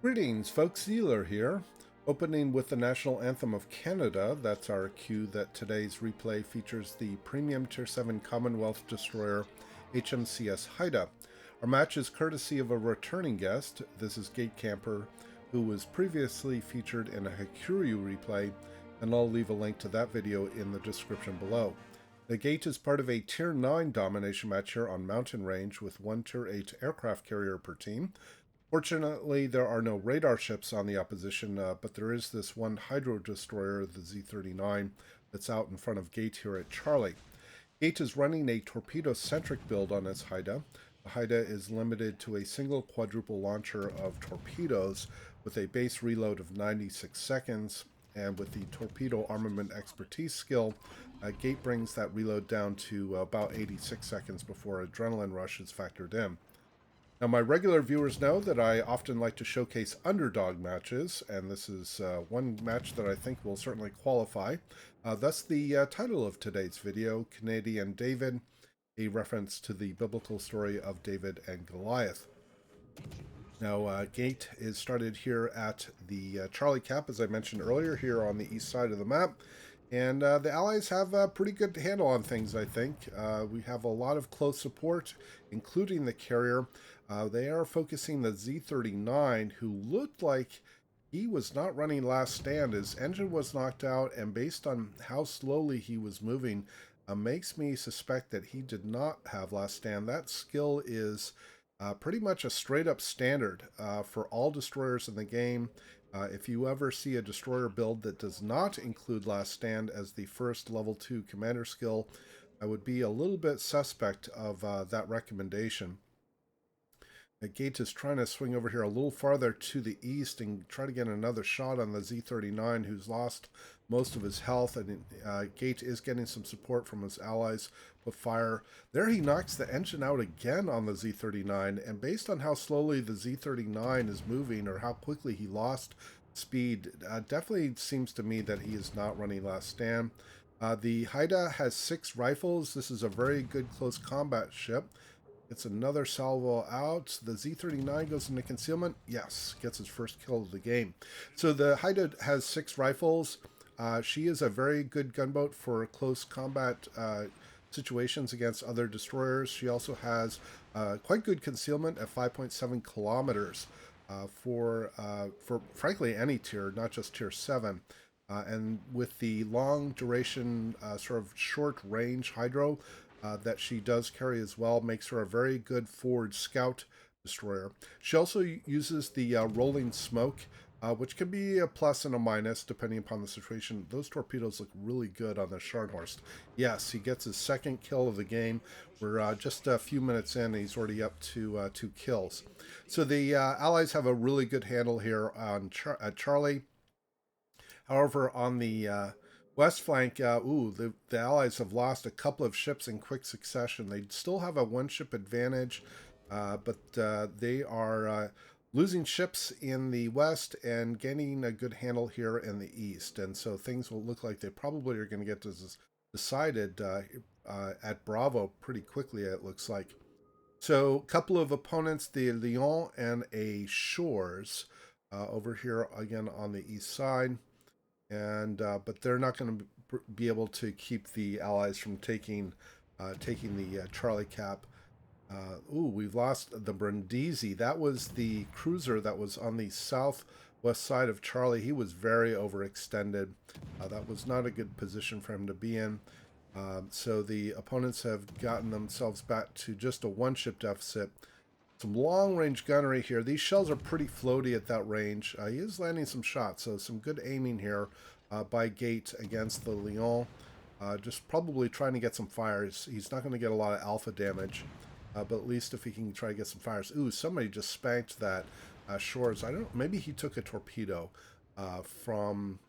Greetings, folks. Iolair here. Opening with the National Anthem of Canada. That's our cue that today's replay features the premium tier-VII Commonwealth destroyer HMCS Haida. Our match is courtesy of a returning guest. This is Gatecamper, who was previously featured in a Hakuryu replay, and I'll leave a link to that video in the description below. The Gate is part of a tier 9 domination match here on Mountain Range with one tier 8 aircraft carrier per team. Fortunately, there are no radar ships on the opposition, but there is this one hydro destroyer, the Z-39, that's out in front of Gate here at Charlie. Gate is running a torpedo-centric build on its Haida. The Haida is limited to a single quadruple launcher of torpedoes with a base reload of 96 seconds, and with the torpedo armament expertise skill, Gate brings that reload down to about 86 seconds before adrenaline rush is factored in. Now, my regular viewers know that I often like to showcase underdog matches, and this is one match that I think will certainly qualify. Thus, the title of today's video, Canadian David, a reference to the biblical story of David and Goliath. Now, Gate is started here at the Charlie Cap, as I mentioned earlier, here on the east side of the map. And the Allies have a pretty good handle on things, I think. We have a lot of close support, including the carrier. They are focusing the Z-39, who looked like he was not running last stand. His engine was knocked out, and based on how slowly he was moving, makes me suspect that he did not have last stand. That skill is pretty much a straight-up standard for all destroyers in the game. If you ever see a destroyer build that does not include last stand as the first level 2 commander skill, I would be a little bit suspect of that recommendation. Gate is trying to swing over here a little farther to the east and try to get another shot on the Z-39, who's lost most of his health, and Gate is getting some support from his allies with fire. There he knocks the engine out again on the Z-39, and based on how slowly the Z-39 is moving, or how quickly he lost speed, definitely seems to me that he is not running last stand. The Haida has 6 rifles. This is a very good close combat ship. It's another salvo out. The Z-39 goes into concealment. Yes, gets his first kill of the game. So the Haida has 6 rifles. She is a very good gunboat for close combat situations against other destroyers. She also has quite good concealment at 5.7 kilometers for frankly any tier, not just tier 7. And with the long duration, sort of short range hydro that she does carry as well, makes her a very good forward scout destroyer. She also uses the rolling smoke, which can be a plus and a minus depending upon the situation. Those torpedoes look really good on the Scharnhorst. Yes, he gets his second kill of the game. We're just a few minutes in, and he's already up to 2 kills. So the Allies have a really good handle here on Charlie. However, on the west flank, the Allies have lost a couple of ships in quick succession. They still have a 1-ship advantage, but they are losing ships in the west and gaining a good handle here in the east. And so things will look like they probably are going to get decided at Bravo pretty quickly, it looks like. So a couple of opponents, the Lyon and a Shores, over here again on the east side. And but they're not going to be able to keep the Allies from taking the Charlie Cap. We've lost the Brindisi. That was the cruiser that was on the southwest side of Charlie. He was very overextended. That was not a good position for him to be in. So the opponents have gotten themselves back to just a 1-ship deficit. Some long-range gunnery here. These shells are pretty floaty at that range. He is landing some shots, so some good aiming here by Gate against the Lyon. Just probably trying to get some fires. He's not going to get a lot of alpha damage, but at least if he can try to get some fires. Ooh, somebody just spanked that Shores. I don't know, maybe he took a torpedo from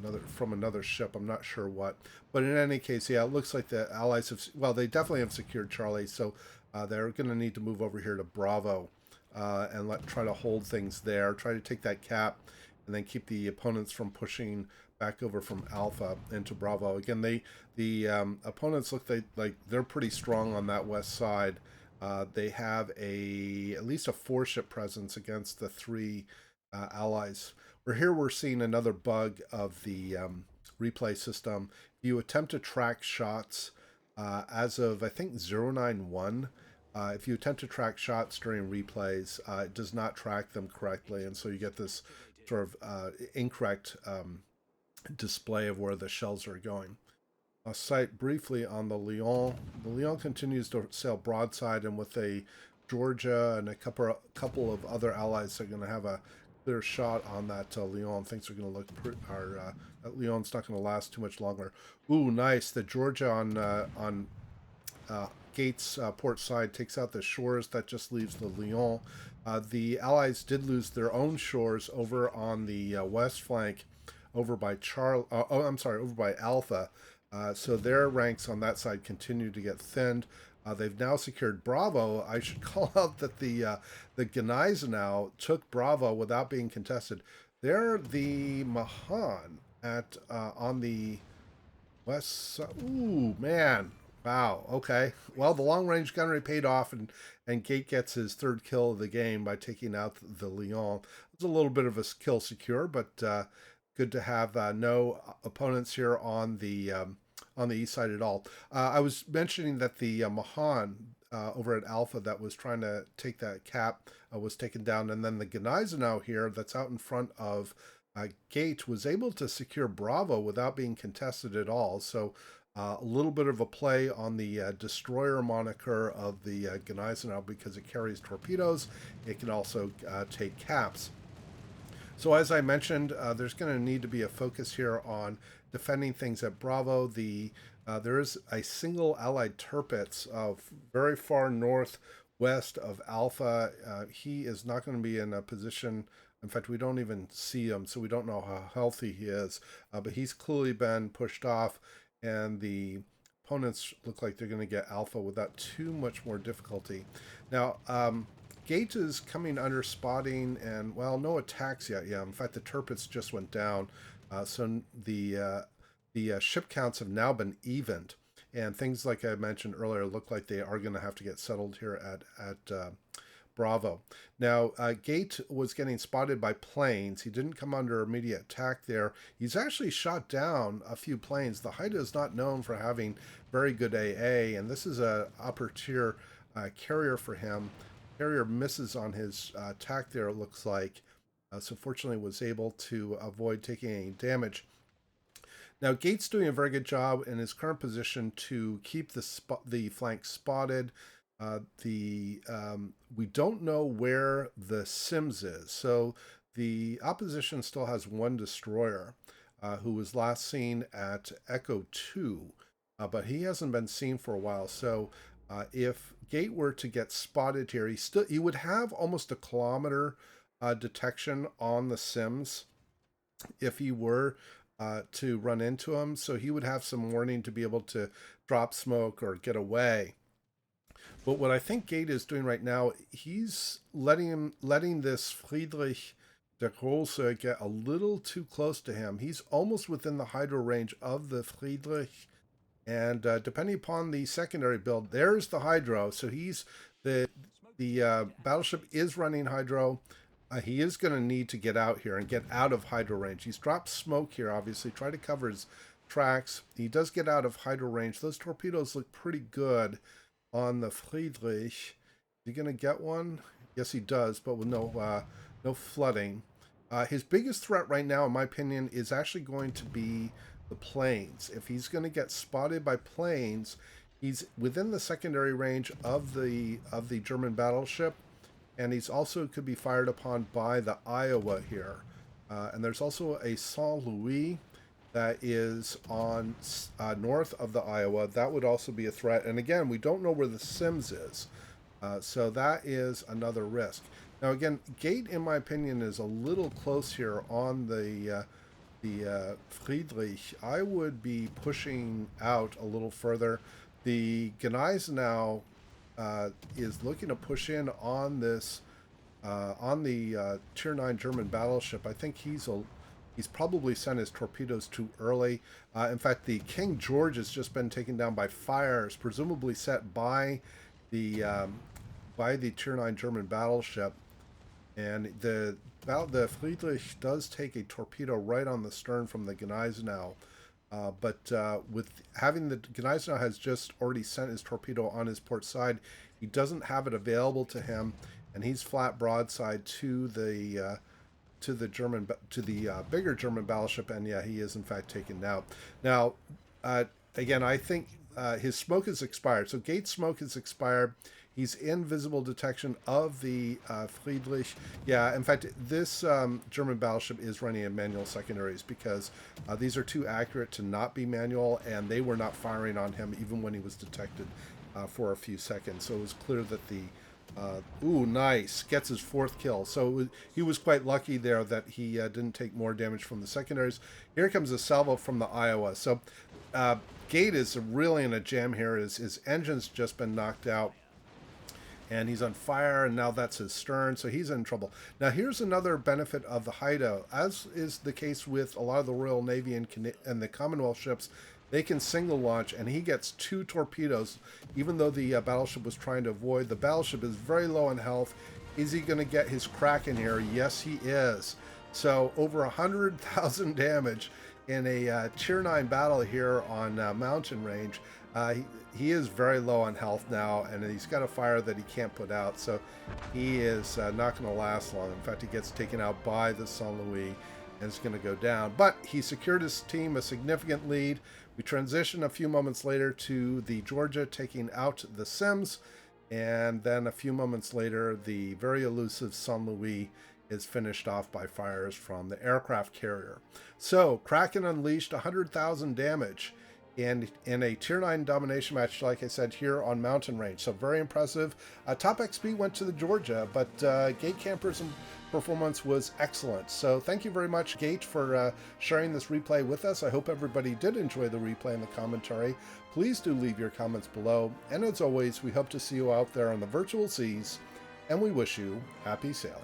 another ship. I'm not sure what. But in any case, yeah, it looks like the Allies have, well, they definitely have secured Charlie, so they're going to need to move over here to Bravo and try to hold things there, try to take that cap, and then keep the opponents from pushing back over from Alpha into Bravo. Again, the opponents look like they're pretty strong on that west side. They have at least a 4-ship presence against the 3 allies. We're seeing another bug of the replay system. You attempt to track shots as of, I think, 091. If you attempt to track shots during replays, it does not track them correctly, and so you get this sort of incorrect display of where the shells are going. I'll cite briefly on the Lion. The Lion continues to sail broadside, and with a Georgia and a couple of other allies, they're going to have a clear shot on that Lion. Things are going to look that Lyon's not going to last too much longer. Ooh, nice! The Georgia on Gates port side takes out the shores. That just leaves the Lion. The Allies did lose their own shores over on the west flank, over by over by Alpha. So their ranks on that side continue to get thinned. They've now secured Bravo. I should call out that the Gneisenau took Bravo without being contested. They're the Mahan at on the west side. Ooh, man. Wow. Okay. Well, the long-range gunnery paid off, and Gate gets his 3rd kill of the game by taking out the Lion. It was a little bit of a kill secure, but good to have no opponents here on the east side at all. I was mentioning that the Mahan over at Alpha that was trying to take that cap was taken down, and then the Gneisenau here that's out in front of Gate was able to secure Bravo without being contested at all. So a little bit of a play on the destroyer moniker of the Gneisenau because it carries torpedoes. It can also take caps. So as I mentioned, there's going to need to be a focus here on defending things at Bravo. There is a single Allied Tirpitz very far northwest of Alpha. He is not going to be in a position. In fact, we don't even see him, so we don't know how healthy he is. But he's clearly been pushed off, and the opponents look like they're going to get Alpha without too much more difficulty. Now, Gate is coming under spotting, and, well, no attacks yet. Yeah, in fact, the Tirpitz just went down. So the ship counts have now been evened, and things like I mentioned earlier look like they are going to have to get settled here at Bravo. Now, Gate was getting spotted by planes. He didn't come under immediate attack there. He's actually shot down a few planes. The Haida is not known for having very good AA, and this is a upper tier carrier for him. Carrier misses on his attack there, it looks like. So fortunately was able to avoid taking any damage. Now, Gate's doing a very good job in his current position to keep the flank spotted. We don't know where the Sims is, so the opposition still has 1 destroyer who was last seen at Echo 2, but he hasn't been seen for a while. So if Gate were to get spotted here, he would have almost a kilometer detection on the Sims if he were to run into him, so he would have some warning to be able to drop smoke or get away. But what I think Gate is doing right now, he's letting this Friedrich der Große get a little too close to him. He's almost within the hydro range of the Friedrich, and depending upon the secondary build, there's the hydro. So the battleship is running hydro. He is going to need to get out here and get out of hydro range. He's dropped smoke here, obviously, try to cover his tracks. He does get out of hydro range. Those torpedoes look pretty good on the Friedrich. Is he going to get one? Yes, he does, but with no flooding. His biggest threat right now, in my opinion, is actually going to be the planes. If he's going to get spotted by planes, he's within the secondary range of the German battleship, and he's also could be fired upon by the Iowa here. And there's also a Saint Louis that is on north of the Iowa. That would also be a threat. And again, we don't know where the Sims is. So that is another risk. Now again, Gate, in my opinion, is a little close here on the Friedrich. I would be pushing out a little further. The Gneisenau is looking to push in on this on the tier 9 German battleship. I think he's probably sent his torpedoes too early. In fact, the King George has just been taken down by fires, presumably set by the by the tier 9 German battleship, and the Friedrich does take a torpedo right on the stern from the Gneisenau. But with having the Gneisenau has just already sent his torpedo on his port side, he doesn't have it available to him, and he's flat broadside to the bigger German battleship, and yeah, he is in fact taken out. Now, again, I think his smoke is expired. So Gates' smoke is expired. He's in visible detection of the Friedrich. Yeah, in fact, this German battleship is running in manual secondaries because these are too accurate to not be manual, and they were not firing on him even when he was detected for a few seconds. So it was clear that the ooh, nice. Gets his 4th kill. So he was quite lucky there that he didn't take more damage from the secondaries. Here comes a salvo from the Iowa. So Gate is really in a jam here. His engine's just been knocked out, and he's on fire, and now that's his stern, so he's in trouble. Now, here's another benefit of the Haida. As is the case with a lot of the Royal Navy and the Commonwealth ships, they can single launch, and he gets 2 torpedoes, even though the battleship was trying to avoid. The battleship is very low in health. Is he going to get his crack in here? Yes, he is. So over 100,000 damage in a tier 9 battle here on Mountain Range. He is very low on health now, and he's got a fire that he can't put out, so he is not going to last long. In fact, he gets taken out by the Saint Louis, and it's going to go down. But he secured his team a significant lead. We transition a few moments later to the Georgia taking out the Sims, and then a few moments later, the very elusive Saint Louis is finished off by fires from the aircraft carrier. So Kraken unleashed 100,000 damage in a tier 9 domination match, like I said, here on Mountain Range. So very impressive. Top XP went to the Georgia, but Gatecamper's performance was excellent. So thank you very much, Gate, for sharing this replay with us. I hope everybody did enjoy the replay and the commentary. Please do leave your comments below. And as always, we hope to see you out there on the virtual seas, and we wish you happy sailing.